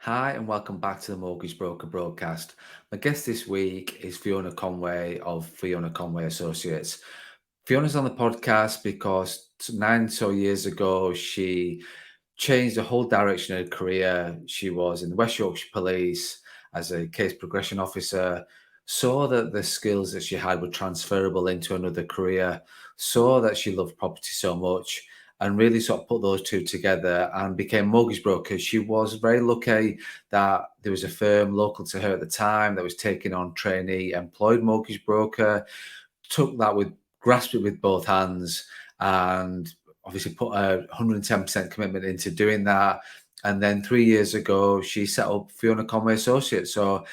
Hi, and welcome back to the Mortgage Broker broadcast. My guest this week is Fiona Conway of Fiona Conway Associates. Fiona's on the podcast because 9 years ago, she changed the whole direction of her career. She was in the West Yorkshire Police as a case progression officer, saw that the skills that she had were transferable into another career, saw that she loved property so much, and really sort of put those two together and became mortgage broker. She was very lucky that there was a firm local to her at the time that was taking on trainee employed mortgage broker, took that with grasped it with both hands, and obviously put a 110% commitment into doing that. And then 3 years ago, she set up Fiona Conway Associates. So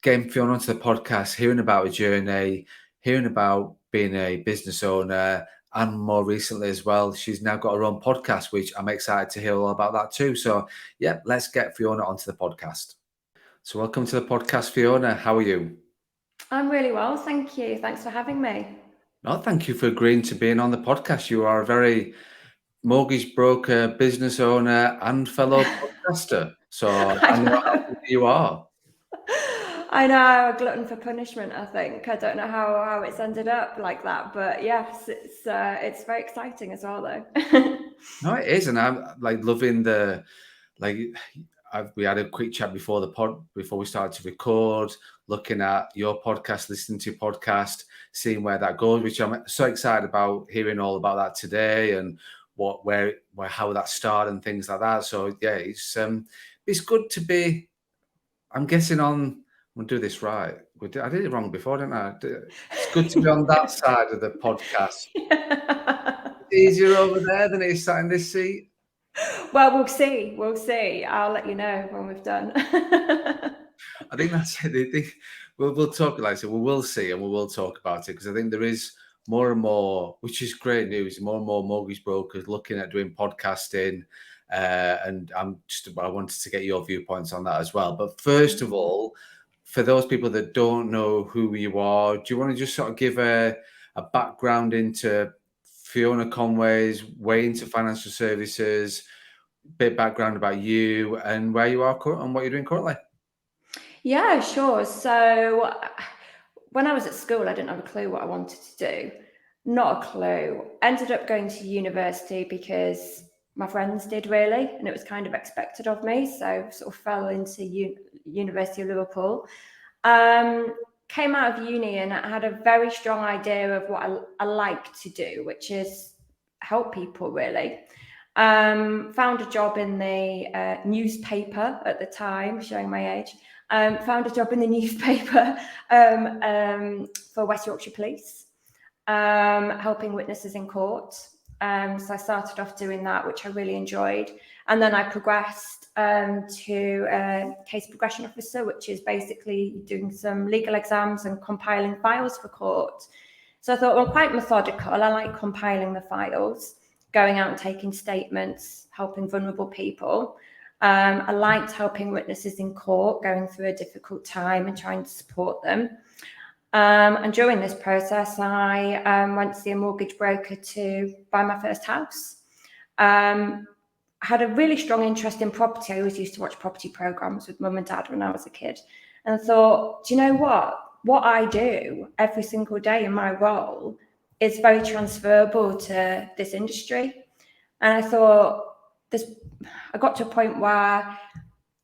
getting Fiona onto the podcast, hearing about her journey, hearing about being a business owner, and more recently as well, she's now got her own podcast, which I'm excited to hear all about that too. So yeah, let's get Fiona onto the podcast. So welcome to the podcast, Fiona. How are you? I'm really well, thank you. Thanks for having me. No, thank you for agreeing to being on the podcast. You are a very mortgage broker, business owner, and fellow podcaster. So I I know how know. good you are. I know, a glutton for punishment, I think. I don't know how it's ended up like that, but yes, it's very exciting as well though. No, it is, and I'm like loving the like. We had a quick chat before before we started to record, looking at your podcast, listening to your podcast, seeing where that goes, which I'm so excited about hearing all about that today and where how that started and things like that. So yeah, it's good to be. I'm guessing on. We'll do this right. I did it wrong before, didn't I? It's good to be on that side of the podcast. It's easier over there than it is sat in this seat. Well, we'll see. We'll see. I'll let you know when we've done. I think that's it. I think we'll talk like I said, we will see and we will talk about it because I think there is more and more, which is great news, more and more mortgage brokers looking at doing podcasting. And I wanted to get your viewpoints on that as well. But first of all, for those people that don't know who you are, do you want to just sort of give a background into Fiona Conway's way into financial services, bit background about you and where you are and what you're doing currently? Yeah, sure. So when I was at school, I didn't have a clue what I wanted to do. Not a clue. Ended up going to university because my friends did really, and it was kind of expected of me. So sort of fell into University of Liverpool. Came out of uni and I had a very strong idea of what I like to do, which is help people really. Found a job in the newspaper at the time, showing my age. Found a job in the newspaper for West Yorkshire Police, helping witnesses in court. So I started off doing that, which I really enjoyed. And then I progressed to a case progression officer, which is basically doing some legal exams and compiling files for court. So I thought, well, quite methodical. I like compiling the files, going out and taking statements, helping vulnerable people. I liked helping witnesses in court, going through a difficult time and trying to support them. And during this process, I went to see a mortgage broker to buy my first house. I had a really strong interest in property. I always used to watch property programs with mum and dad when I was a kid. And I thought, do you know what? What I do every single day in my role is very transferable to this industry. And I thought, I got to a point where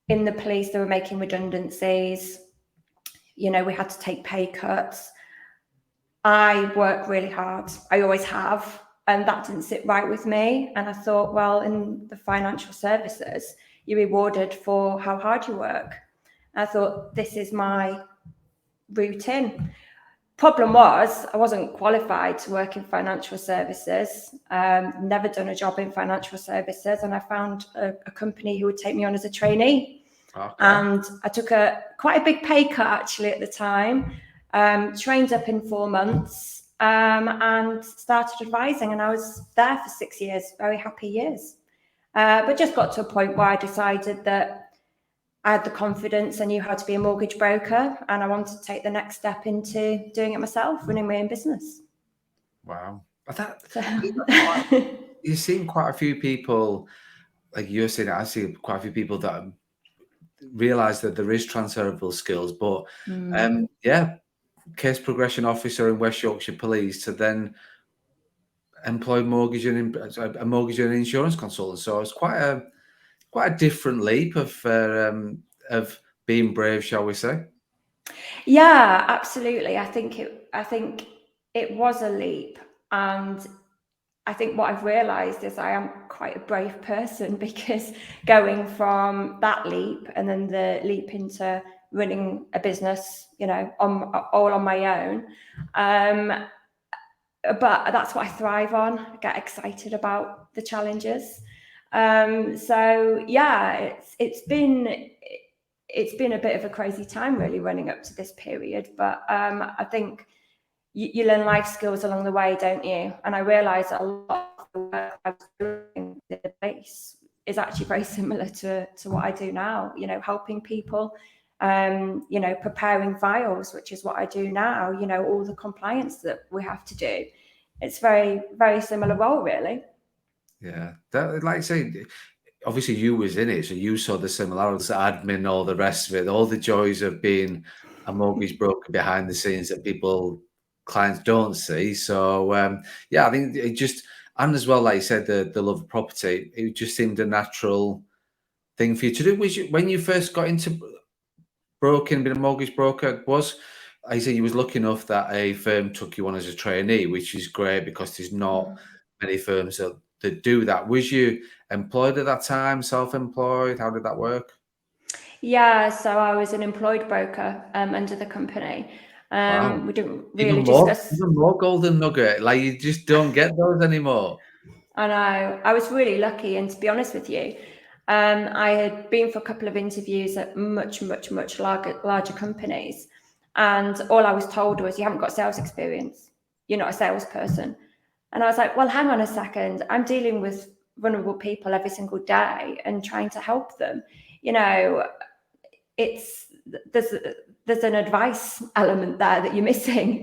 in the police they were making redundancies. You know, we had to take pay cuts. I work really hard. I always have. And that didn't sit right with me. And I thought, well, in the financial services, you're rewarded for how hard you work. I thought, this is my route in. Problem was, I wasn't qualified to work in financial services, never done a job in financial services. And I found a company who would take me on as a trainee. Okay. And I took quite a big pay cut actually at the time, trained up in 4 months and started advising. And I was there for 6 years, very happy years. But just got to a point where I decided that I had the confidence, I knew how to be a mortgage broker, and I wanted to take the next step into doing it myself, running my own business. Wow. You've seen quite a few people, like you're saying, I see quite a few people that realize that there is transferable skills. But Mm. yeah, case progression officer in West Yorkshire Police to then employ a mortgage and insurance consultant. So it's quite a different leap of being brave, shall we say? Yeah, absolutely. I think it was a leap, and I think what I've realised is I am quite a brave person because going from that leap and then the leap into running a business, all on my own, um, but that's what I thrive on. I get excited about the challenges. So yeah, it's been a bit of a crazy time really running up to this period, but I think you learn life skills along the way, don't you? And I realised that a lot of the work I was doing in the place is actually very similar to what I do now. Helping people, preparing files, which is what I do now. All the compliance that we have to do. It's very very similar role, really. Yeah, that, like I say, obviously you was in it, so you saw the similarities, admin, all the rest of it, all the joys of being a mortgage broker behind the scenes that clients don't see. So yeah, I think it just, and as well, like you said, the love of property, it just seemed a natural thing for you to do. When you first got into broking, being a mortgage broker, I say you was lucky enough that a firm took you on as a trainee, which is great because there's not Mm. many firms that do that. Was you employed at that time, self-employed? How did that work? Yeah, so I was an employed broker under the company. Wow. We didn't really discuss. Even more golden nugget. Like you just don't get those anymore. I know. I was really lucky, and to be honest with you, I had been for a couple of interviews at much, much, much larger companies, and all I was told was, "You haven't got sales experience. You're not a salesperson." And I was like, "Well, hang on a second. I'm dealing with vulnerable people every single day and trying to help them. You know, it's there's an advice element there that you're missing.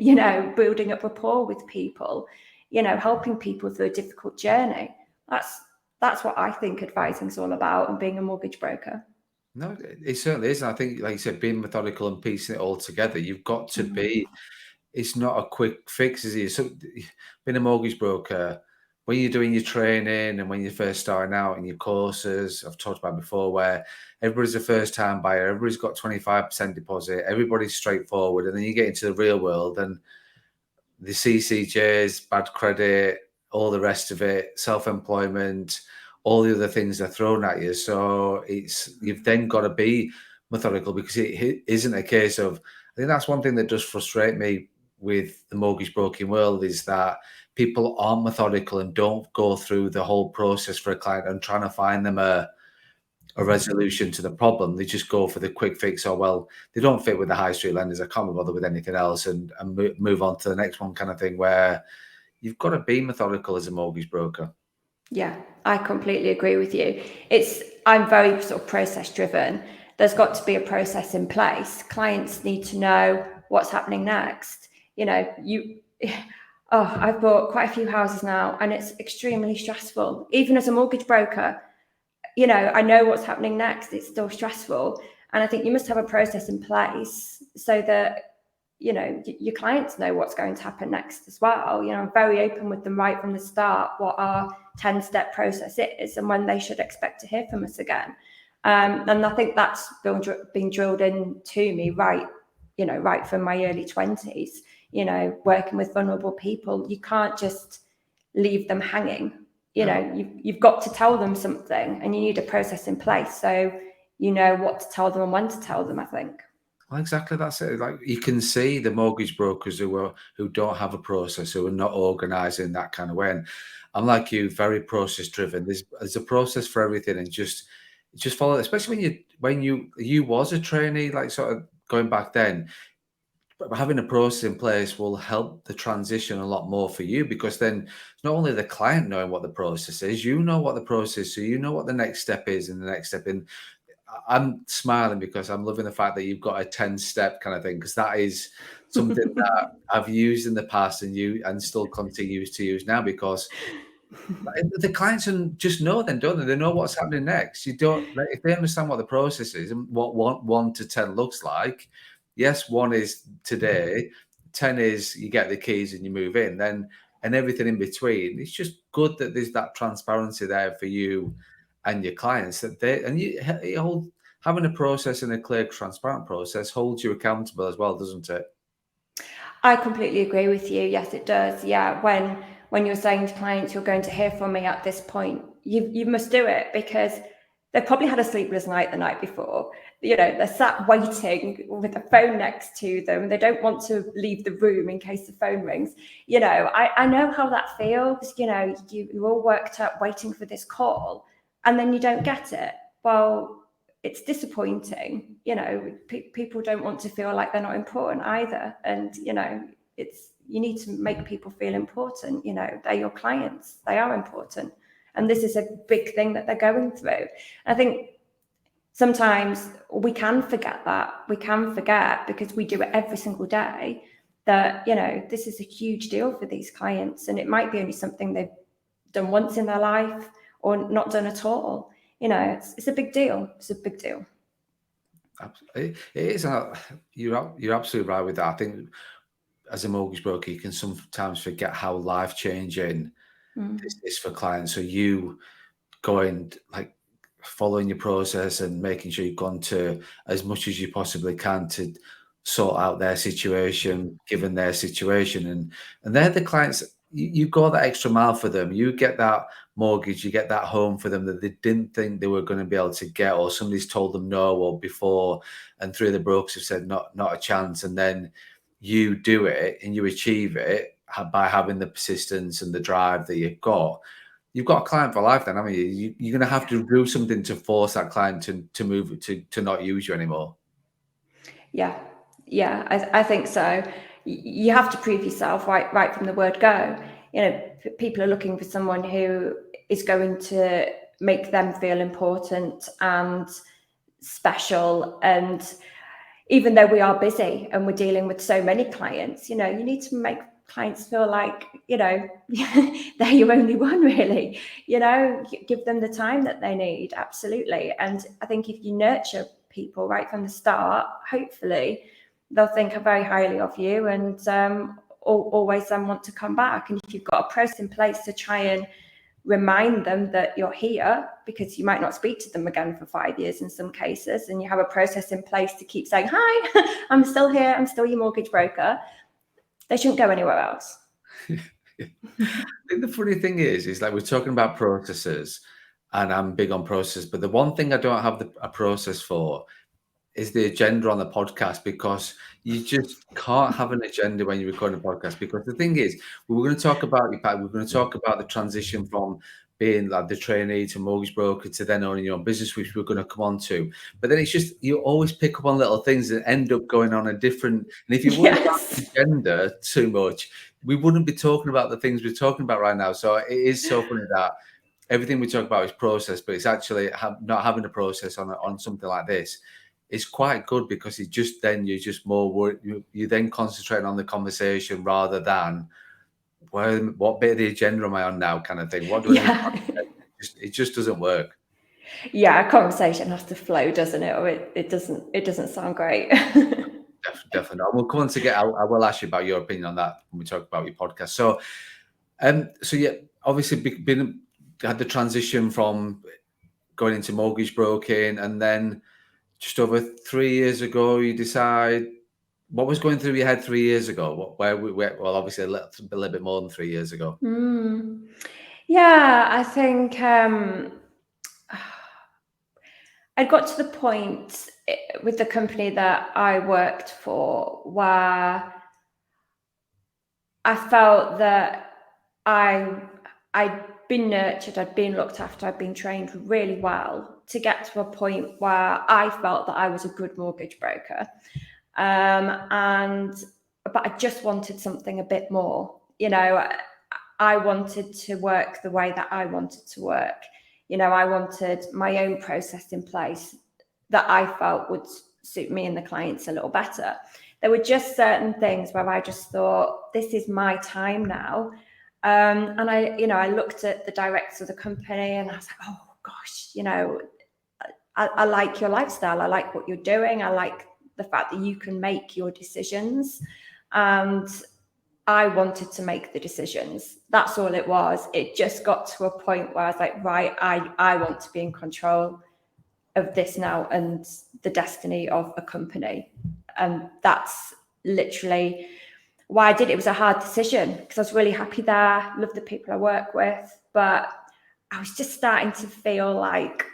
Building up rapport with people, helping people through a difficult journey. That's what I think advising is all about, and being a mortgage broker." No, it certainly is. And I think, like you said, being methodical and piecing it all together, you've got to Mhm. be. It's not a quick fix, is it? So, being a mortgage broker, when you're doing your training and when you're first starting out in your courses, I've talked about before, where everybody's a first time buyer, everybody's got 25% deposit, everybody's straightforward, and then you get into the real world and the CCJs, bad credit, all the rest of it, self-employment, all the other things are thrown at you. So you've then got to be methodical because it isn't a case of. I think that's one thing that does frustrate me with the mortgage broking world is that people aren't methodical and don't go through the whole process for a client and trying to find them a resolution to the problem. They just go for the quick fix. Or well, they don't fit with the high street lenders. I can't be bothered with anything else, and move on to the next one, kind of thing. Where you've got to be methodical as a mortgage broker. Yeah, I completely agree with you. I'm very sort of process driven. There's got to be a process in place. Clients need to know what's happening next. I've bought quite a few houses now, and it's extremely stressful. Even as a mortgage broker, I know what's happening next. It's still stressful. And I think you must have a process in place so that, your clients know what's going to happen next as well. I'm very open with them right from the start what our 10-step process is and when they should expect to hear from us again. And I think that's been drilled into me right from my early 20s, working with vulnerable people. You can't just leave them hanging. No. You've got to tell them something, and you need a process in place so you know what to tell them and when to tell them, I think. Well, exactly, that's it. Like you can see the mortgage brokers who don't have a process, who are not organised in that kind of way. And I'm like you, very process driven. There's a process for everything, and just follow it. Especially when you was a trainee, like sort of going back then. But having a process in place will help the transition a lot more for you because then it's not only the client knowing what the process is, you know what the process is, so you know what the next step is, and the next step in. I'm smiling because I'm loving the fact that you've got a 10-step kind of thing because that is something that I've used in the past and still continue to use now because The clients just know then, don't they? They know what's happening next. You don't like, if they understand what the process is and what one to 10 looks like. Yes, 1 is today, 10 is you get the keys and you move in, then and everything in between. It's just good that there's that transparency there for you and your clients that they and you it hold having a process and a clear, transparent process holds you accountable as well, doesn't it? I completely agree with you. Yes, it does. Yeah, when you're saying to clients, you're going to hear from me at this point, you must do it because they've probably had a sleepless night the night before. You know, they're sat waiting with the phone next to them. They don't want to leave the room in case the phone rings. You know, I know how that feels. You know, you're all worked up waiting for this call and then you don't get it. Well, it's disappointing. You know, people don't want to feel like they're not important either. And, you know, you need to make people feel important. You know, they're your clients, they are important. And this is a big thing that they're going through. I think sometimes we can forget that. We can forget because we do it every single day that, you know, this is a huge deal for these clients. And it might be only something they've done once in their life or not done at all. You know, it's a big deal. It's a big deal. It is. You're absolutely right with that. I think as a mortgage broker, you can sometimes forget how life changing this is for clients. So you going like following your process and making sure you've gone to as much as you possibly can to sort out their situation, given their situation, and they're the clients. You go that extra mile for them. You get that mortgage, you get that home for them that they didn't think they were going to be able to get, or somebody's told them no, or before, and three of the brokers have said not a chance, and then you do it and you achieve it by having the persistence and the drive that you've got. You've got a client for life then, haven't you? You're going to have to do something to force that client to move to not use you anymore. Yeah, yeah, I think so. You have to prove yourself right from the word go. You know, people are looking for someone who is going to make them feel important and special. And even though we are busy and we're dealing with so many clients, you know, you need to make clients feel like, you know, they're your only one, really. You know, give them the time that they need. Absolutely. And I think if you nurture people right from the start, hopefully they'll think very highly of you and always then want to come back. And if you've got a process in place to try and remind them that you're here, because you might not speak to them again for 5 years in some cases, and you have a process in place to keep saying, hi, I'm still here, I'm still your mortgage broker, they shouldn't go anywhere else. I think the funny thing is like we're talking about processes, and I'm big on process, but the one thing I don't have a process for is the agenda on the podcast, because you just can't have an agenda when you record a podcast. Because the thing is, we were going to talk about we're going to talk about the transition from being like the trainee to mortgage broker to then owning your own business, which we're going to come on to. But then it's just you always pick up on little things that end up going on a different. And if you worry about the agenda too much, we wouldn't be talking about the things we're talking about right now. So it is so funny that everything we talk about is process, but it's actually not having a process on something like this. It's quite good because it just then you're just more worried. You then concentrate on the conversation rather than what bit of the agenda am I on now, kind of thing. What do I need to it just doesn't work. Yeah, a conversation has to flow, doesn't it? Or it doesn't sound great. Definitely not. We'll come on to get. I will ask you about your opinion on that when we talk about your podcast. So yeah, obviously had the transition from going into mortgage broking, and then just over 3 years ago, you decide. What was going through your head 3 years ago? Well, obviously a little bit more than 3 years ago. Yeah, I think I got to the point with the company that I worked for where I felt that I'd been nurtured, I'd been looked after, I'd been trained really well to get to a point where I felt that I was a good mortgage broker. But I just wanted something a bit more. You know, I wanted to work the way that I wanted to work. You know, I wanted my own process in place that I felt would suit me and the clients a little better. There were just certain things where I just thought, this is my time now. And I looked at the director of the company and I was like, oh gosh, I like your lifestyle. I like what you're doing. I like the fact that you can make your decisions. And I wanted to make the decisions. That's all it was. It just got to a point where I was like, right, I want to be in control of this now and the destiny of a company. And that's literally why I did it. It was a hard decision because I was really happy there, loved the people I work with, but I was just starting to feel like,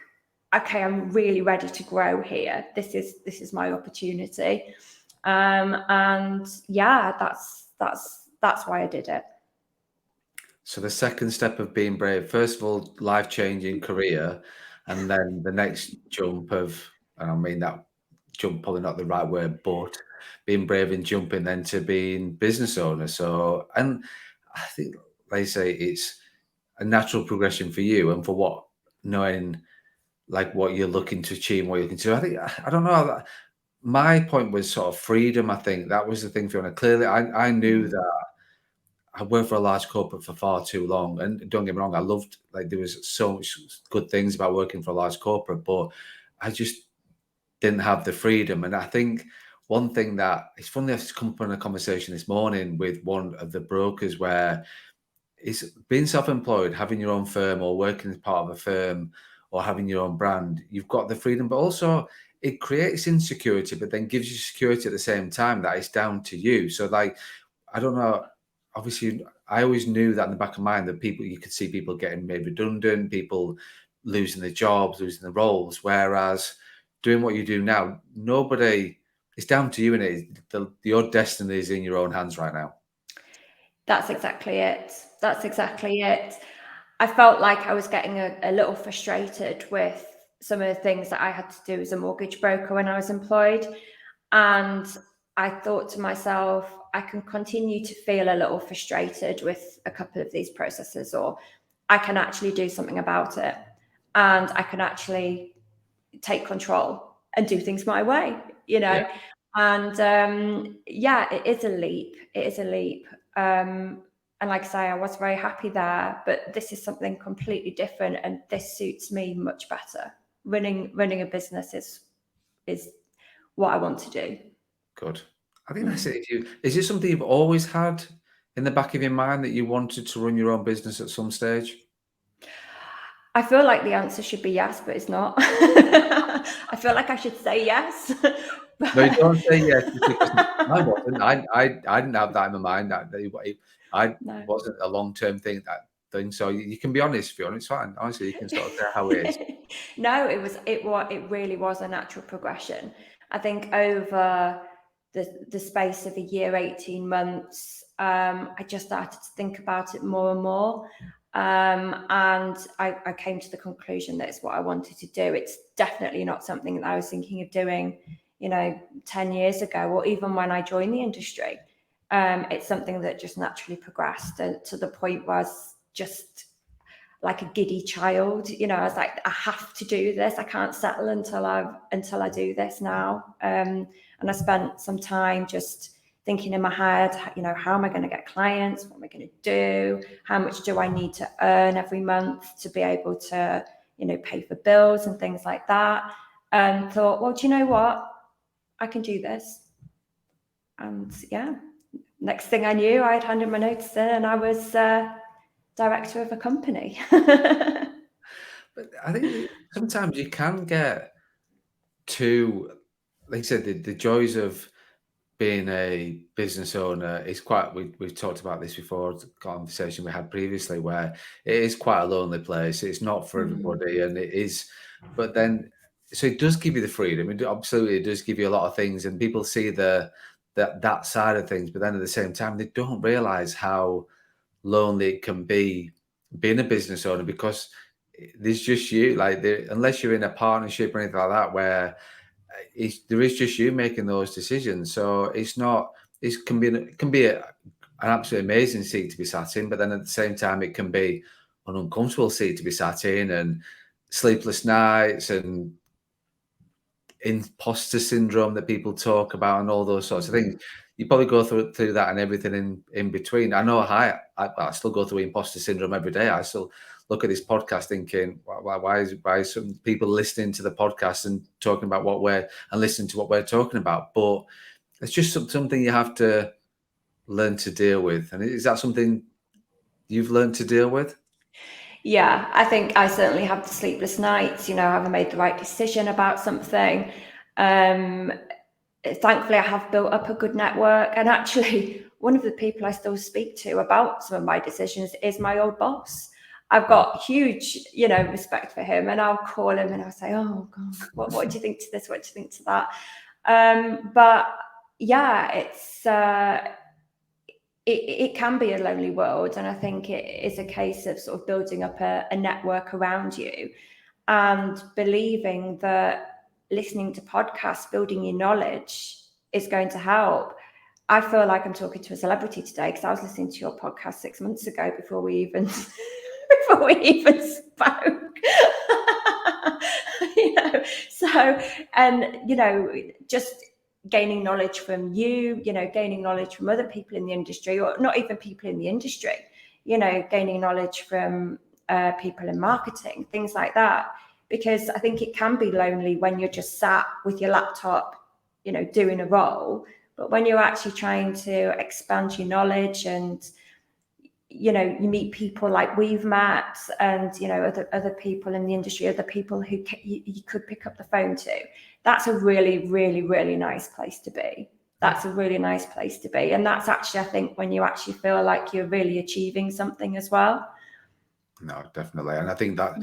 okay, I'm really ready to grow here. This is my opportunity. And yeah, that's why I did it. So the second step of being brave, first of all, life-changing career, and then the next jump of, and I mean that jump probably not the right word, but being brave and jumping then to being business owner. So, and I think they say it's a natural progression for you and for what knowing like what you're looking to achieve, what you're looking to. I think I don't know. My point was sort of freedom. I think that was the thing, Fiona. Clearly, I knew that I worked for a large corporate for far too long, and don't get me wrong, I loved like there was so much good things about working for a large corporate, but I just didn't have the freedom. And I think one thing that it's funny, I've come up in a conversation this morning with one of the brokers where it's being self-employed, having your own firm or working as part of a firm or having your own brand, you've got the freedom, but also it creates insecurity, but then gives you security at the same time that it's down to you. So like, I don't know, obviously I always knew that in the back of mind that people, you could see people getting made redundant, people losing their jobs, losing their roles. Whereas doing what you do now, nobody, it's down to you and your destiny is in your own hands right now. That's exactly it. That's exactly it. I felt like I was getting a little frustrated with some of the things that I had to do as a mortgage broker when I was employed. And I thought to myself, I can continue to feel a little frustrated with a couple of these processes, or I can actually do something about it. And I can actually take control and do things my way, you Yeah. know. And yeah, it is a leap. It is a leap. And like I say, I was very happy there, but this is something completely different, and this suits me much better. Running a business is what I want to do. Good. I think that's Mm. it. Is it something you've always had in the back of your mind that you wanted to run your own business at some stage? I feel like the answer should be yes, but it's not. I feel like I should say yes, No, you but don't say yes because I wasn't. I didn't have that in my mind. I no. wasn't a long-term thing. So you can be honest, Fiona. It's fine. Honestly, you can sort of say how it is. No, it really was a natural progression. I think over the space of a year, 18 months, I just started to think about it more and more. And I came to the conclusion that it's what I wanted to do. It's definitely not something that I was thinking of doing, 10 years ago, or even when I joined the industry. It's something that just naturally progressed to the point where I was just like a giddy child. I was like, I have to do this. I can't settle until I do this now. And I spent some time just thinking in my head, how am I going to get clients? What am I going to do? How much do I need to earn every month to be able to, pay for bills and things like that? And thought, well, do you know what? I can do this. And yeah, next thing I knew, I had handed my notice in and I was director of a company. But I think sometimes you can get too, like I said, the joys of being a business owner is quite, we've talked about this before, the conversation we had previously, where it is quite a lonely place. It's not for Mm. everybody, and it is, but then, so it does give you the freedom. Absolutely, it does give you a lot of things, and people see that side of things, but then at the same time, they don't realize how lonely it can be being a business owner because there's just you, like, unless you're in a partnership or anything like that, where there is just you making those decisions. So it's not. It can be an absolutely amazing seat to be sat in, but then at the same time, it can be an uncomfortable seat to be sat in, and sleepless nights and imposter syndrome that people talk about, and all those sorts of things. Mm. you probably go through that and everything in between. I know I still go through imposter syndrome every day. I still look at this podcast thinking, why is some people listening to the podcast and talking about and listening to what we're talking about? But it's just something you have to learn to deal with. And is that something you've learned to deal with? Yeah, I think I certainly have the sleepless nights. Have I made the right decision about something? Thankfully, I have built up a good network. And actually, one of the people I still speak to about some of my decisions is my old boss. I've got huge, respect for him, and I'll call him and I'll say, "Oh God, what do you think to this? What do you think to that?" But yeah, it can be a lonely world, and I think it is a case of sort of building up a network around you and believing that listening to podcasts, building your knowledge is going to help. I feel like I'm talking to a celebrity today because I was listening to your podcast 6 months ago before we even before we even spoke. So just gaining knowledge from you, gaining knowledge from other people in the industry, or not even people in the industry, gaining knowledge from people in marketing, things like that. Because I think it can be lonely when you're just sat with your laptop, doing a role. But when you're actually trying to expand your knowledge and, you meet people like we've met, and, other people in the industry, other people who you could pick up the phone to, that's a really, really, really nice place to be. That's a really nice place to be. And that's actually, I think, when you actually feel like you're really achieving something as well. No, definitely. And I think that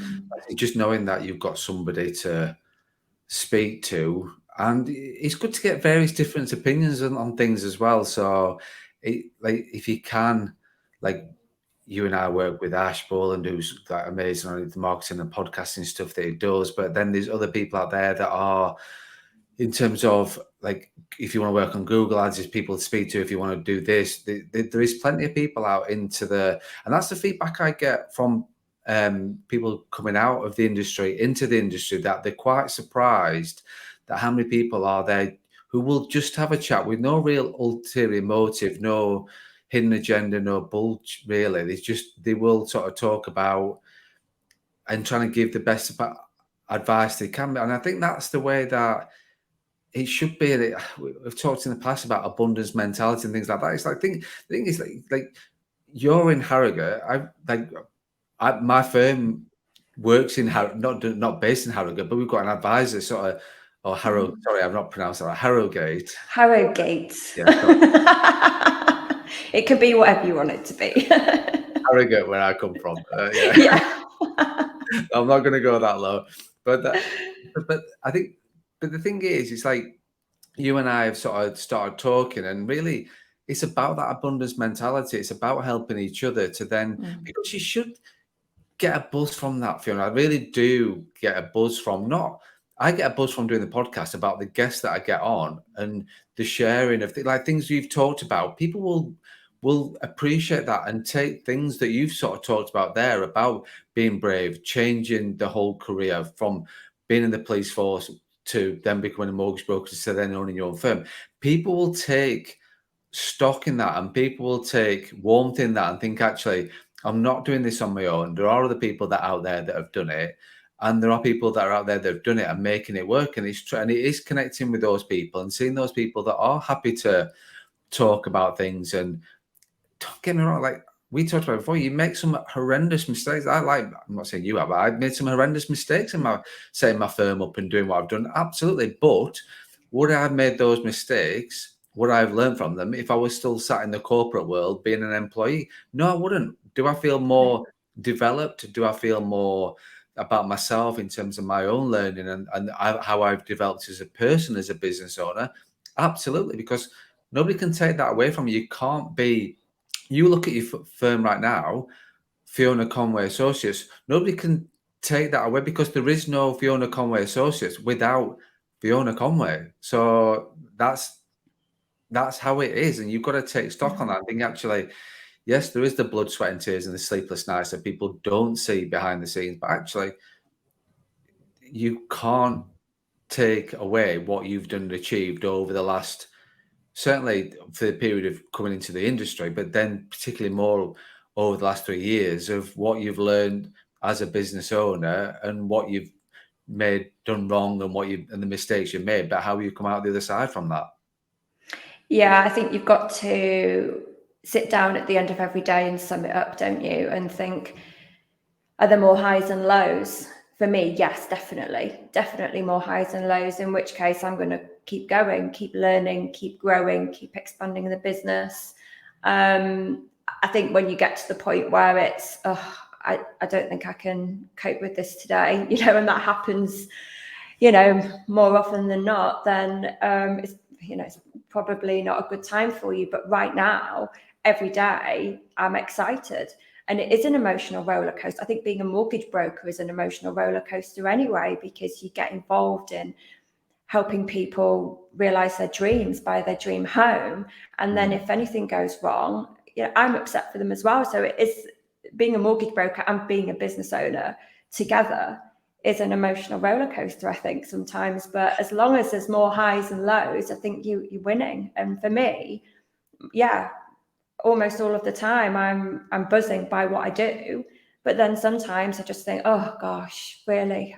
just knowing that you've got somebody to speak to, and it's good to get various different opinions on things as well. So, if you can, like you and I work with Ash Boland, who's like amazing on the marketing and podcasting stuff that he does. But then there's other people out there that are, in terms of like, if you want to work on Google Ads, there's people to speak to. If you want to do this, there is plenty of people out and that's the feedback I get from people coming out of the industry into the industry, that they're quite surprised that how many people are there who will just have a chat with no real ulterior motive, no hidden agenda, no bullshit really. They will sort of talk about and trying to give the best advice they can. And I think that's the way that it should be. We've talked in the past about abundance mentality and things like that. It's like the thing is like you're in Harrogate. My firm works in not based in Harrogate, but we've got an advisor sort of, or Harrow. Sorry, I've not pronounced that right. Harrogate. Harrogate. Yeah, It could be whatever you want it to be. Harrogate, where I come from. Yeah. I'm not going to go that low, but I think. But the thing is, it's like you and I have sort of started talking, and really, it's about that abundance mentality. It's about helping each other to then, because you should get a buzz from that, Fiona. I really do get a buzz from I get a buzz from doing the podcast about the guests that I get on and the sharing of things you've talked about. People will appreciate that and take things that you've sort of talked about there about being brave, changing the whole career from being in the police force to then becoming a mortgage broker to then owning your own firm. People will take stock in that, and people will take warmth in that and think, actually, I'm not doing this on my own. There are other people that are out there that have done it, and there are people that are out there that have done it and making it work. And it is connecting with those people and seeing those people that are happy to talk about things. And don't get me wrong, like we talked about before, you make some horrendous mistakes. I'm not saying you have, but I've made some horrendous mistakes in setting my firm up and doing what I've done. Absolutely. But would I have made those mistakes? Would I have learned from them if I was still sat in the corporate world being an employee? No, I wouldn't. Do I feel more developed? Do I feel more about myself in terms of my own learning and how I've developed as a person, as a business owner? Absolutely, because nobody can take that away from you. You can't be. You look at your firm right now, Fiona Conway Associates. Nobody can take that away because there is no Fiona Conway Associates without Fiona Conway. So that's how it is, and you've got to take stock on that. I think actually, yes, there is the blood, sweat, and tears and the sleepless nights that people don't see behind the scenes, but actually, you can't take away what you've done and achieved over the last certainly for the period of coming into the industry, but then particularly more over the last 3 years of what you've learned as a business owner and what you've done wrong and the mistakes you made, but how you come out the other side from that. Yeah, I think you've got to sit down at the end of every day and sum it up, don't you? And think, are there more highs and lows? For me, yes, definitely more highs and lows, in which case I'm going to keep going, keep learning, keep growing, keep expanding the business. I think when you get to the point where it's, I don't think I can cope with this today, and that happens, more often than not, then it's probably not a good time for you. But right now, every day, I'm excited. And it is an emotional roller coaster. I think being a mortgage broker is an emotional roller coaster anyway, because you get involved in helping people realize their dreams, buy their dream home. And then if anything goes wrong, I'm upset for them as well. So it is, being a mortgage broker and being a business owner together is an emotional roller coaster, I think, sometimes. But as long as there's more highs and lows, I think you're winning. And for me, yeah, almost all of the time I'm buzzing by what I do. But then sometimes I just think, oh gosh, really,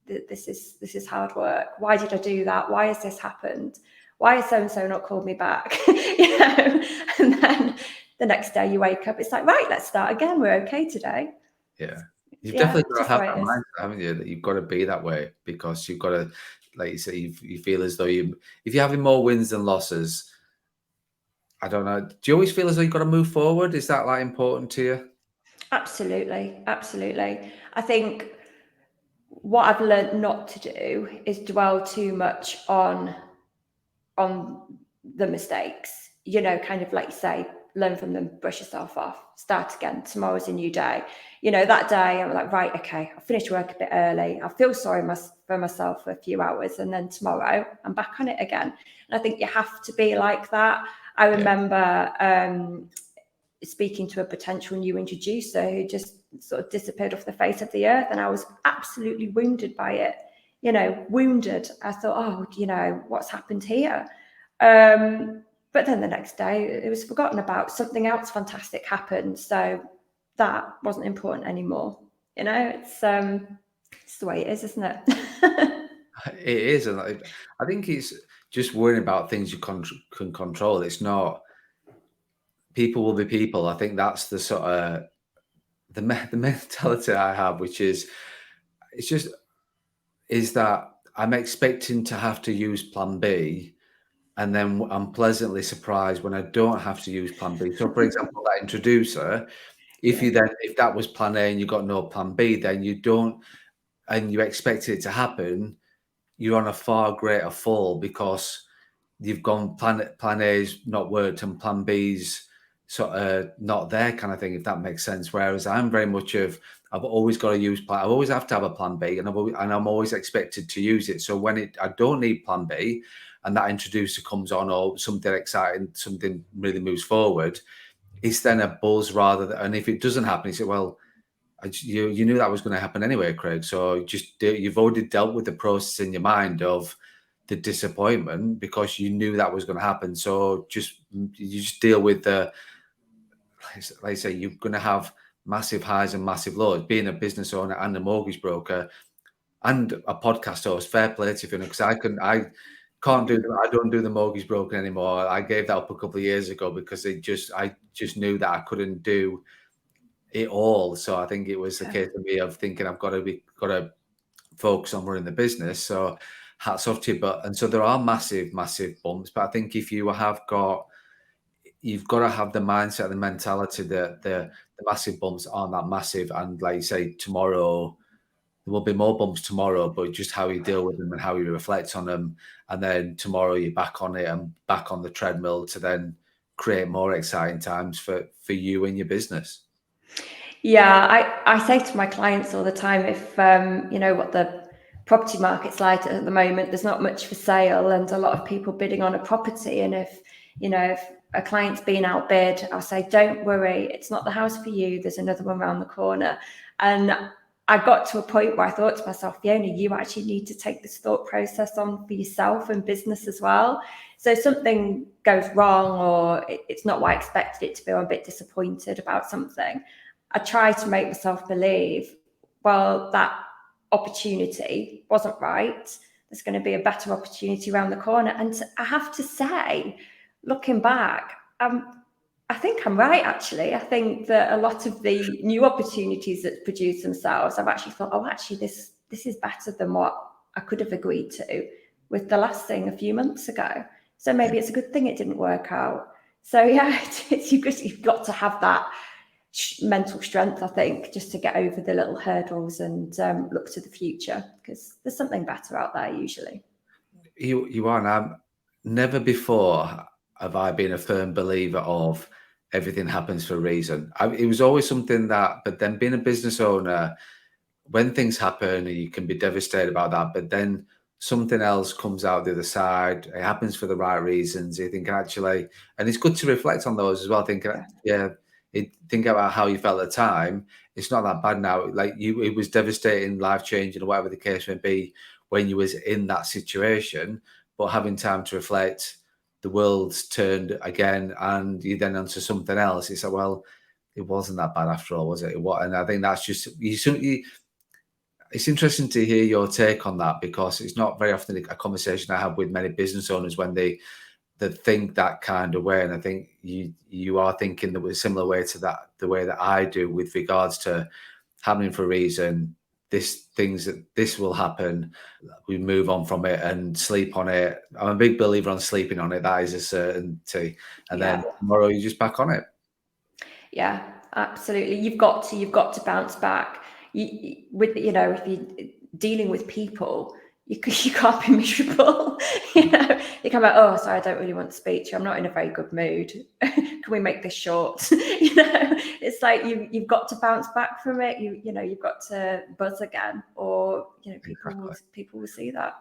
this is hard work. Why did I do that? Why has this happened? Why has so and so not called me back? And then the next day you wake up, it's like, right, let's start again. We're okay today. Yeah. You've Yeah, definitely got to just the have way that it is. mindset, haven't you? That you've got to be that way because you've got to, like you say, you feel as though if you're having more wins than losses, I don't know. Do you always feel as though you've got to move forward? Is that like important to you? Absolutely. I think what I've learned not to do is dwell too much on the mistakes, kind of like you say, learn from them, brush yourself off, start again. Tomorrow's a new day. That day I'm like, right, okay, I'll finish work a bit early. I'll feel sorry for myself for a few hours. And then tomorrow I'm back on it again. And I think you have to be like that. I remember speaking to a potential new introducer who just sort of disappeared off the face of the earth. And I was absolutely wounded by it, wounded. I thought, what's happened here? But then the next day it was forgotten about. Something else fantastic happened. So that wasn't important anymore. It's the way it is, isn't it? It is. And I think it's just worrying about things you can control. It's not, people will be people. I think that's the sort of, the mentality I have, which is, it's just, is that I'm expecting to have to use plan B. And then I'm pleasantly surprised when I don't have to use plan B. So, for example, that introducer, if that was plan A and you got no plan B, then you don't, and you expect it to happen, you're on a far greater fall because you've gone plan A's not worked and plan B's sort of not there, kind of thing, if that makes sense. Whereas I'm very much of, I've always got to use I always have to have a plan B, and I'm always expected to use it. So when I don't need plan B, and that introducer comes on or something exciting, something really moves forward, it's then a buzz rather than, and if it doesn't happen, you say, well, you knew that was going to happen anyway, Craig. So you've already dealt with the process in your mind of the disappointment because you knew that was going to happen. So you just deal with the, like I say, you're going to have massive highs and massive lows. Being a business owner and a mortgage broker and a podcast host, fair play to you, because I don't do the mortgage broker anymore. I gave that up a couple of years ago because I just knew that I couldn't do it all. So I think it was the case of me of thinking I've got to focus on running the business. So hats off to you. And so there are massive bumps. But I think if you've got to have the mindset, the mentality that the massive bumps aren't that massive. And like you say, tomorrow there will be more bumps tomorrow, but just how you deal with them and how you reflect on them. And then tomorrow you're back on it and back on the treadmill to then create more exciting times for you and your business. Yeah, I say to my clients all the time, if what the property market's like at the moment, there's not much for sale and a lot of people bidding on a property. And if a client's being outbid, I'll say, don't worry, it's not the house for you. There's another one around the corner. And I got to a point where I thought to myself, Fiona, you actually need to take this thought process on for yourself and business as well. So if something goes wrong or it's not what I expected it to be, or I'm a bit disappointed about something, I try to make myself believe, well, that opportunity wasn't right. There's going to be a better opportunity around the corner. And I have to say, looking back, I think I'm right, actually. I think that a lot of the new opportunities that produce themselves, I've actually thought, oh, actually, this is better than what I could have agreed to with the last thing a few months ago. So maybe it's a good thing it didn't work out. So yeah, you've got to have that mental strength, I think, just to get over the little hurdles and look to the future, because there's something better out there usually. You are, and never before have I been a firm believer of everything happens for a reason. It was always something that, but then being a business owner, when things happen, you can be devastated about that, but then something else comes out the other side. It happens for the right reasons. You think actually, and it's good to reflect on those as well. Think, yeah, think about how you felt at the time. It's not that bad now. Like it was devastating, life changing, or whatever the case may be when you was in that situation. But having time to reflect, the world's turned again, and you then onto something else. It's like, well, it wasn't that bad after all, was it? What? And I think that's just you. It's interesting to hear your take on that, because it's not very often a conversation I have with many business owners when they think that kind of way. And I think you are thinking that was a similar way to that, the way that I do with regards to happening for a reason. This will happen. We move on from it and sleep on it. I'm a big believer on sleeping on it. That is a certainty. And then tomorrow you're just back on it. Yeah, absolutely. You've got to bounce back. If you're dealing with people, you can't be miserable. You can't be like, oh, sorry, I don't really want to speak to you. I'm not in a very good mood. Can we make this short? It's like you've got to bounce back from it. You've got to buzz again, or people will see that.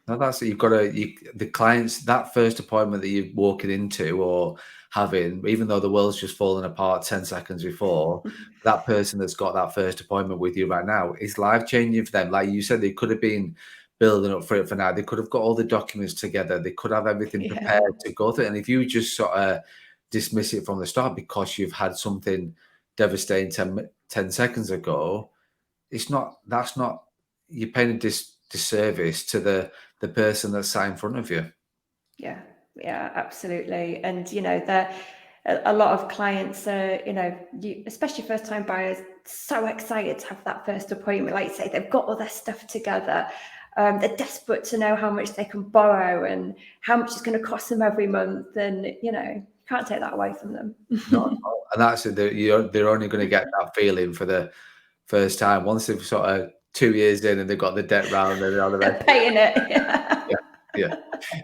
No, that's it. You've got the clients, that first appointment that you're walking into or having, even though the world's just fallen apart 10 seconds before, that person that's got that first appointment with you right now is life changing for them. Like you said, they could have been building up for it for now. They could have got all the documents together. They could have everything prepared to go through it. And if you just sort of dismiss it from the start because you've had something devastating 10 seconds ago, that's not, you're paying a disservice to the person that's sat in front of you. Yeah, absolutely. And a lot of clients are, especially first time buyers, so excited to have that first appointment. Like you say, they've got all their stuff together. They're desperate to know how much they can borrow and how much it's going to cost them every month. And, you can't take that away from them. No, and that's it. They're only going to get that feeling for the first time once they've sort of 2 years in and they've got the debt round and all the rest. Paying it. Yeah.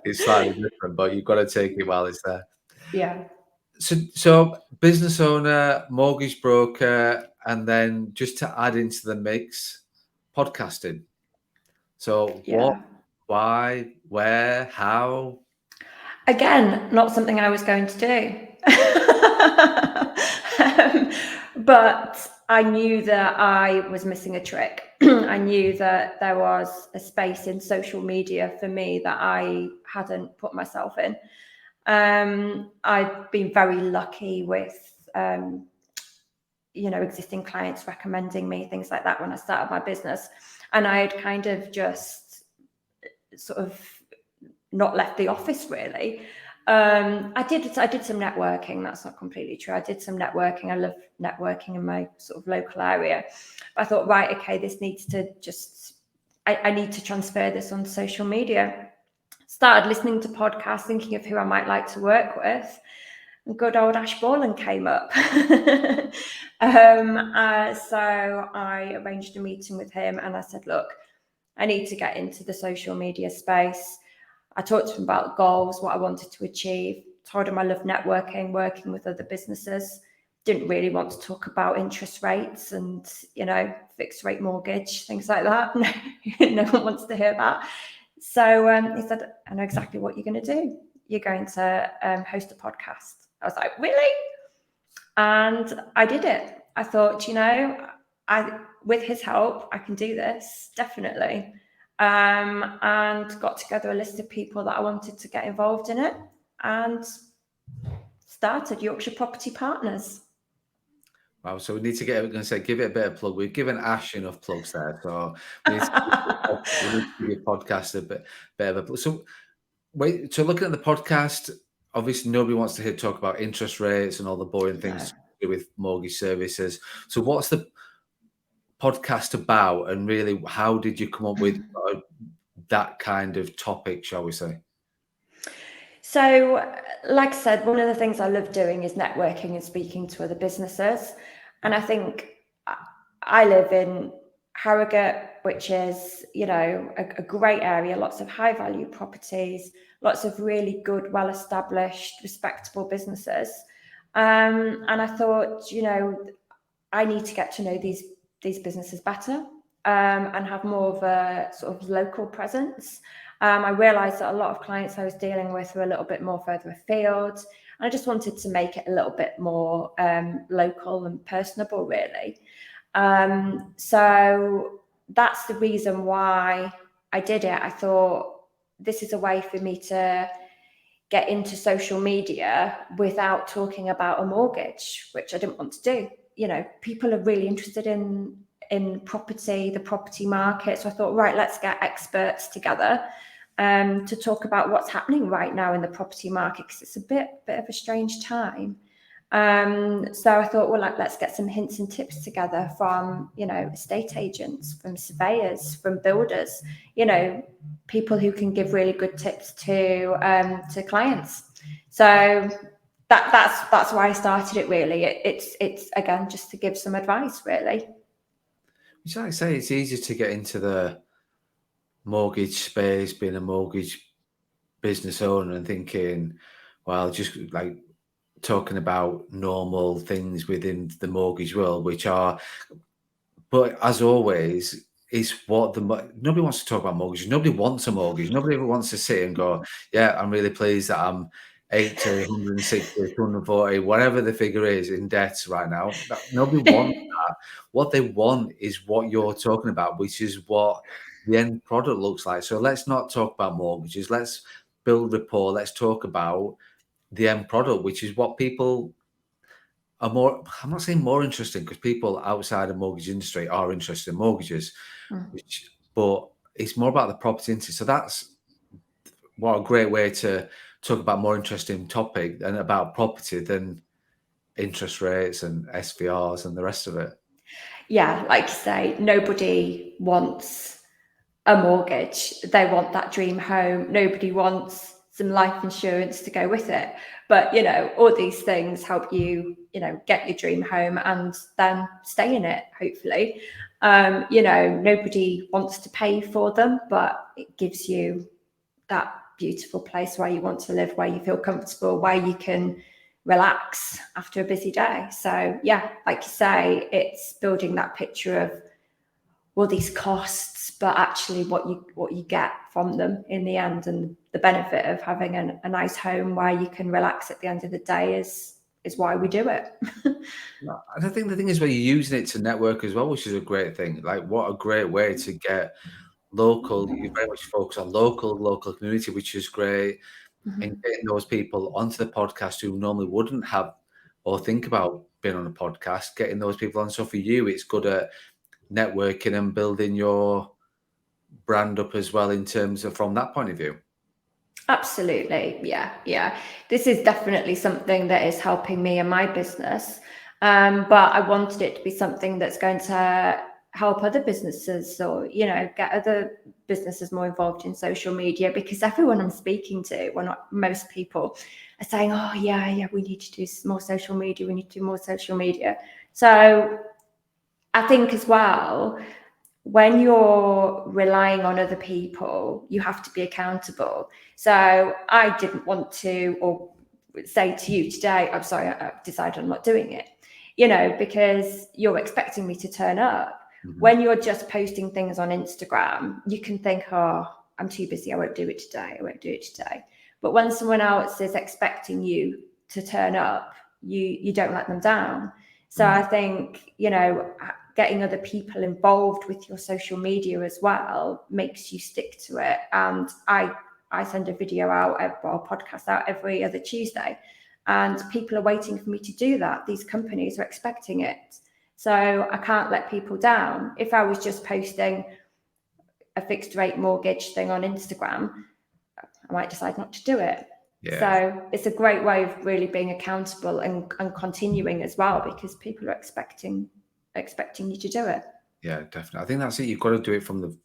It's slightly different, but you've got to take it while it's there. Yeah. So business owner, mortgage broker, and then just to add into the mix, podcasting. So what, why, where, how? Again, not something I was going to do. But I knew that I was missing a trick. I knew that there was a space in social media for me that I hadn't put myself in. I've been very lucky with, existing clients recommending me, things like that when I started my business. And I had kind of just sort of not left the office really. I did some networking. That's not completely true. I did some networking. I love networking in my sort of local area. But I thought, right, okay, this needs to I need to transfer this on social media. Started listening to podcasts, thinking of who I might like to work with. And good old Ash Borland came up. So I arranged a meeting with him and I said, look, I need to get into the social media space. I talked to him about goals, what I wanted to achieve, told him I love networking, working with other businesses. Didn't really want to talk about interest rates and, fixed rate mortgage, things like that. No one wants to hear that. So he said, I know exactly what you're going to do. You're going to host a podcast. I was like, really? And I did it. I thought, with his help, I can do this, definitely. And got together a list of people that I wanted to get involved in it, and started Yorkshire Property Partners. Wow, so we need to we're going to say, give it a bit of plug. We've given Ash enough plugs there, so we need to give your podcast a bit of a plug. So, wait, so looking at the podcast, obviously nobody wants to hear talk about interest rates and all the boring things to do with mortgage services. So, what's the podcast about, and really, how did you come up with that kind of topic, shall we say? So, like I said, one of the things I love doing is networking and speaking to other businesses. And I think I live in Harrogate, which is, a great area, lots of high value properties, lots of really good, well established, respectable businesses. And I thought, I need to get to know these businesses better, and have more of a sort of local presence. I realised that a lot of clients I was dealing with were a little bit more further afield, and I just wanted to make it a little bit more local and personable, really. So that's the reason why I did it. I thought this is a way for me to get into social media without talking about a mortgage, which I didn't want to do. People are really interested in property, the property market. So I thought, right, let's get experts together to talk about what's happening right now in the property market, because it's a bit of a strange time. So I thought, well, let's get some hints and tips together from, estate agents, from surveyors, from builders, people who can give really good tips to clients. So that's why I started it, really. It's again, just to give some advice, really. Which, like I say, it's easy to get into the mortgage space, being a mortgage business owner and thinking, well, just like talking about normal things within the mortgage world, which are, but as always, it's what nobody wants to talk about mortgages. Nobody wants a mortgage. Nobody ever wants to sit and go, yeah, I'm really pleased that I'm 80, 160, 240, whatever the figure is in debts right now. Nobody wants that. What they want is what you're talking about, which is what the end product looks like. So let's not talk about mortgages. Let's build rapport. Let's talk about the end product, which is what people are more, I'm not saying more interesting, because people outside the mortgage industry are interested in mortgages, but it's more about the property industry. So that's what a great way to talk about more interesting topic and about property than interest rates and SVRs and the rest of it. Yeah, like you say, nobody wants a mortgage. They want that dream home. Nobody wants some life insurance to go with it. But, all these things help you, get your dream home and then stay in it, hopefully. Nobody wants to pay for them, but it gives you that beautiful place where you want to live, where you feel comfortable, where you can relax after a busy day. So yeah, like you say, it's building that picture of, well, these costs, but actually what you get from them in the end, and the benefit of having a nice home where you can relax at the end of the day is why we do it. And I think the thing is, where you're using it to network as well, which is a great thing. Like, what a great way to get local. You very much focus on local community, which is great. And getting those people onto the podcast who normally wouldn't have or think about being on a podcast, getting those people on. So for you, it's good at networking and building your brand up as well, in terms of from that point of view. Absolutely. Yeah. This is definitely something that is helping me in my business. But I wanted it to be something that's going to help other businesses, or, get other businesses more involved in social media, because everyone I'm speaking to, well, not most people, are saying, oh, yeah, we need to do more social media. We need to do more social media. So I think as well, when you're relying on other people, you have to be accountable. So I didn't want to, or say to you today, I'm sorry, I decided I'm not doing it, because you're expecting me to turn up. When you're just posting things on Instagram, you can think, oh, I'm too busy, I won't do it today. But when someone else is expecting you to turn up, you don't let them down. So I think, getting other people involved with your social media as well makes you stick to it. And I send a video out or a podcast out every other Tuesday, and people are waiting for me to do that. These companies are expecting it. So I can't let people down. If I was just posting a fixed rate mortgage thing on Instagram, I might decide not to do it. Yeah. So it's a great way of really being accountable and continuing as well, because people are expecting you to do it. Yeah, definitely. I think that's it. You've got to do it from the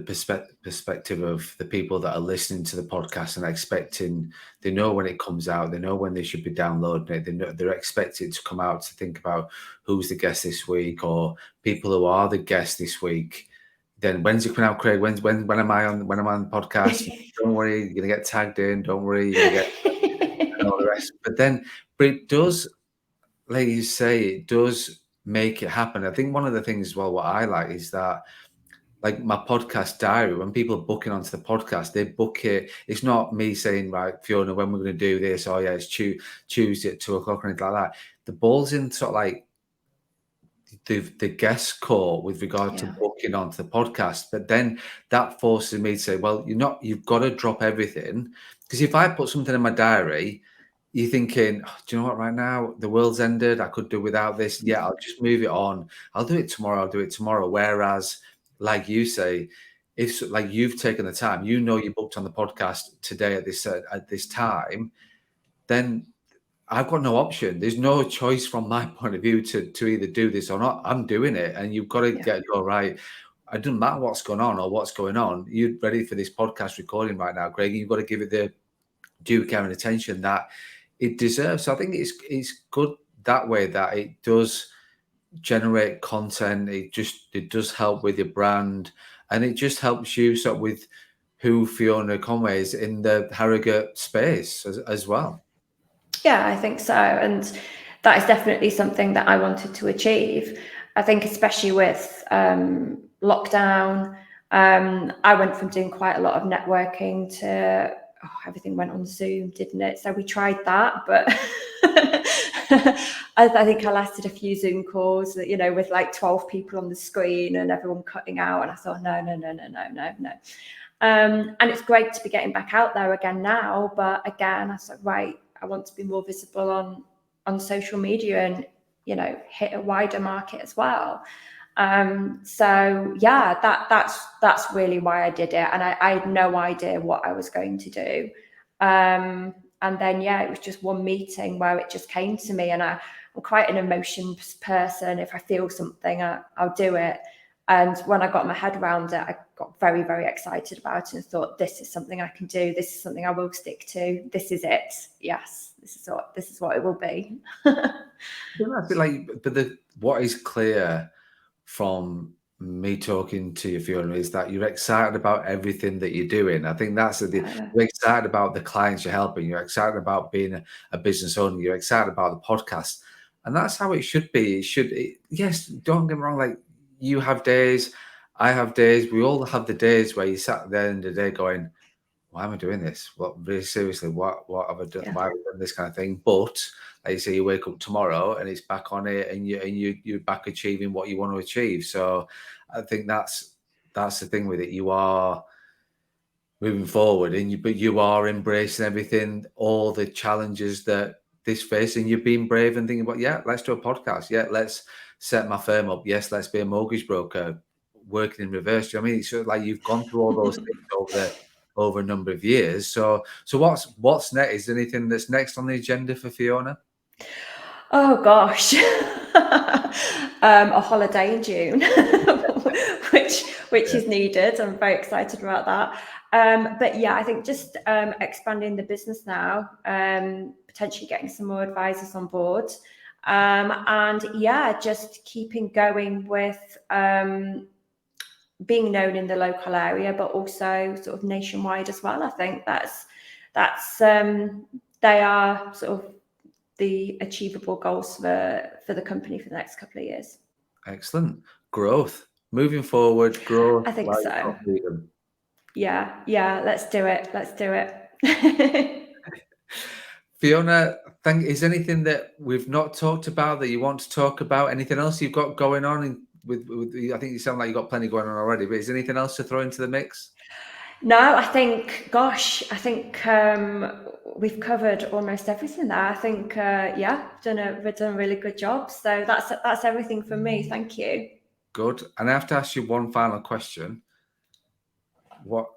perspective of the people that are listening to the podcast and expecting. They know when it comes out. They know when they should be downloading it. They know they're expected to come out to think about who's the guest this week, or people who are the guest this week. Then when's it coming out, Craig? When am I on the podcast? Don't worry, you're gonna get tagged in. Don't worry, you're gonna get and all the rest. But it does, like you say, it does make it happen. I think one of the things as well, what I like is that, like my podcast diary, when people are booking onto the podcast, they book it. It's not me saying, right, Fiona, when we're going to do this. Oh yeah, it's Tuesday at 2:00 or anything like that. The ball's in sort of like the guest call with regard to booking onto the podcast. But then that forces me to say, well, you've got to drop everything. Because if I put something in my diary, you're thinking, oh, do you know what, right now, the world's ended. I could do without this. Yeah, I'll just move it on. I'll do it tomorrow. Whereas, like you say, if like you've taken the time, you booked on the podcast today at this time, then I've got no option. There's no choice from my point of view to either do this or not. I'm doing it, and you've got to go right. It doesn't matter what's going on or what's going on. You're ready for this podcast recording right now, Greg. You've got to give it the due care and attention that it deserves. So I think it's good that way, that it does generate content. It does help with your brand, and it just helps you sort of with who Fiona Conway is in the Harrogate space as well. Yeah, I think so. And that is definitely something that I wanted to achieve. I think especially with lockdown, I went from doing quite a lot of networking to everything went on Zoom, didn't it? So we tried that, but I think I lasted a few Zoom calls, with like 12 people on the screen and everyone cutting out. And I thought, no. And it's great to be getting back out there again now. But again, I thought, right, I want to be more visible on social media and, hit a wider market as well. So yeah, that's really why I did it. And I had no idea what I was going to do. And then, it was just one meeting where it just came to me, and I'm quite an emotions person. If I feel something, I'll do it. And when I got my head around it, I got very, very excited about it and thought, this is something I can do. This is something I will stick to. This is it. Yes, this is what it will be. I feel like, but what is clear from me talking to you, Fiona, is that you're excited about everything that you're doing. I think that's you're excited about the clients you're helping. You're excited about being a business owner. You're excited about the podcast, and that's how it should be. Yes, don't get me wrong. Like, you have days, I have days. We all have the days where you sat at the end of the day going, why am I doing this? What, really seriously, what have I done? Why have I done this kind of thing? But like you say, you wake up tomorrow and it's back on it, and you're back achieving what you want to achieve. So I think that's the thing with it. You are moving forward, but you are embracing everything, all the challenges that this face, and you're being brave and thinking about, let's do a podcast. Let's set my firm up. Yes, let's be a mortgage broker working in reverse. Do you know what I mean? It's sort of like you've gone through all those things over a number of years. So what's next? Is there anything that's next on the agenda for Fiona? Oh gosh, a holiday in June, which is needed. I'm very excited about that. But I think just expanding the business now, potentially getting some more advisors on board, and just keeping going with being known in the local area, but also sort of nationwide as well. I think that's they are sort of the achievable goals for the company for the next couple of years. Excellent. Growth. Moving forward, growth. I think so. Yeah, let's do it. Fiona, Is anything that we've not talked about that you want to talk about? Anything else you've got going on with I think you sound like you've got plenty going on already, but is there anything else to throw into the mix? No, I think, gosh, I think we've covered almost everything there. I think, yeah, we've done a really good job. So that's everything from me. Thank you. Good. And I have to ask you one final question. What?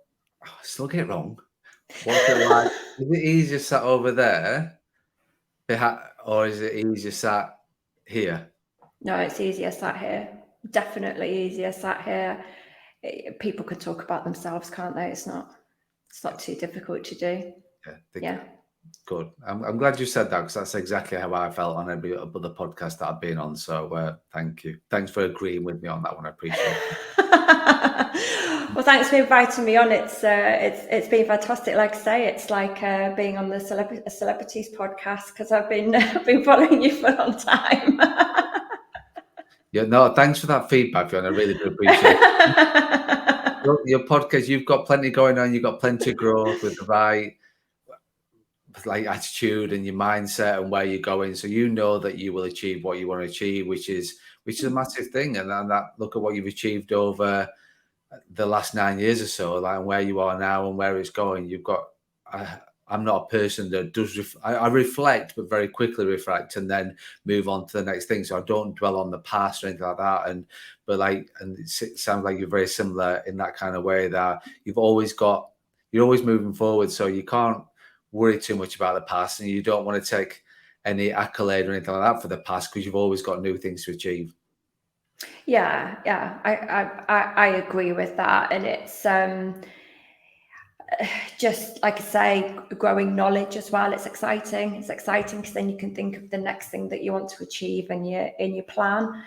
I still get it wrong. What's it like? Is it easier sat over there, or is it easier sat here? No, it's easier sat here. Definitely easier sat here. People can talk about themselves, can't they? It's not too difficult to do. Yeah. Good. I'm glad you said that, because that's exactly how I felt on every other podcast that I've been on. So thank you. Thanks for agreeing with me on that one. I appreciate it. Well, thanks for inviting me on. It's been fantastic. Like I say, it's like being on the celebrities podcast, because I've been following you for a long time. Yeah, no, thanks for that feedback, Fiona. I really do appreciate it. Your podcast, you've got plenty going on. You've got plenty of growth with the right attitude and your mindset and where you're going. So you know that you will achieve what you want to achieve, which is a massive thing. And that look at what you've achieved over the last 9 years or so, like where you are now and where it's going. You've got. I'm not a person that does. I reflect, but very quickly reflect, and then move on to the next thing. So I don't dwell on the past or anything like that. And it sounds like you're very similar in that kind of way, that you're always moving forward. So you can't worry too much about the past, and you don't want to take any accolade or anything like that for the past, because you've always got new things to achieve. Yeah, I agree with that, and it's just like I say, growing knowledge as well. It's exciting. It's exciting because then you can think of the next thing that you want to achieve in your plan.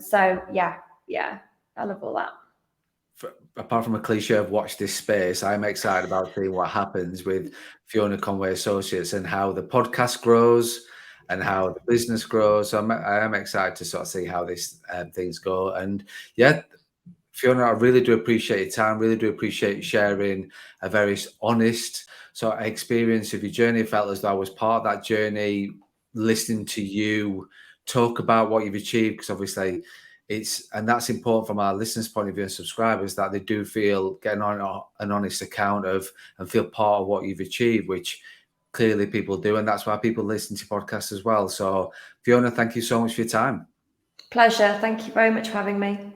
So yeah, I love all that. Apart from a cliche of watch this space, I'm excited about seeing what happens with Fiona Conway Associates and how the podcast grows and how the business grows. So I am excited to sort of see how these things go. And yeah, Fiona, I really do appreciate your time. Really do appreciate you sharing a very honest sort of experience of your journey. I felt as though I was part of that journey, listening to you talk about what you've achieved, because obviously and that's important from our listeners' point of view and subscribers, that they do feel getting on an honest account of and feel part of what you've achieved, which clearly people do. And that's why people listen to podcasts as well. So Fiona, thank you so much for your time. Pleasure. Thank you very much for having me.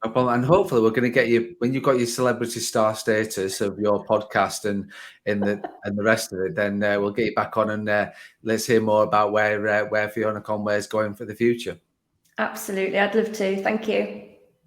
No problem. And hopefully we're going to get you, when you've got your celebrity star status of your podcast and the rest of it, then we'll get you back on and let's hear more about where Fiona Conway is going for the future. Absolutely. I'd love to. Thank you.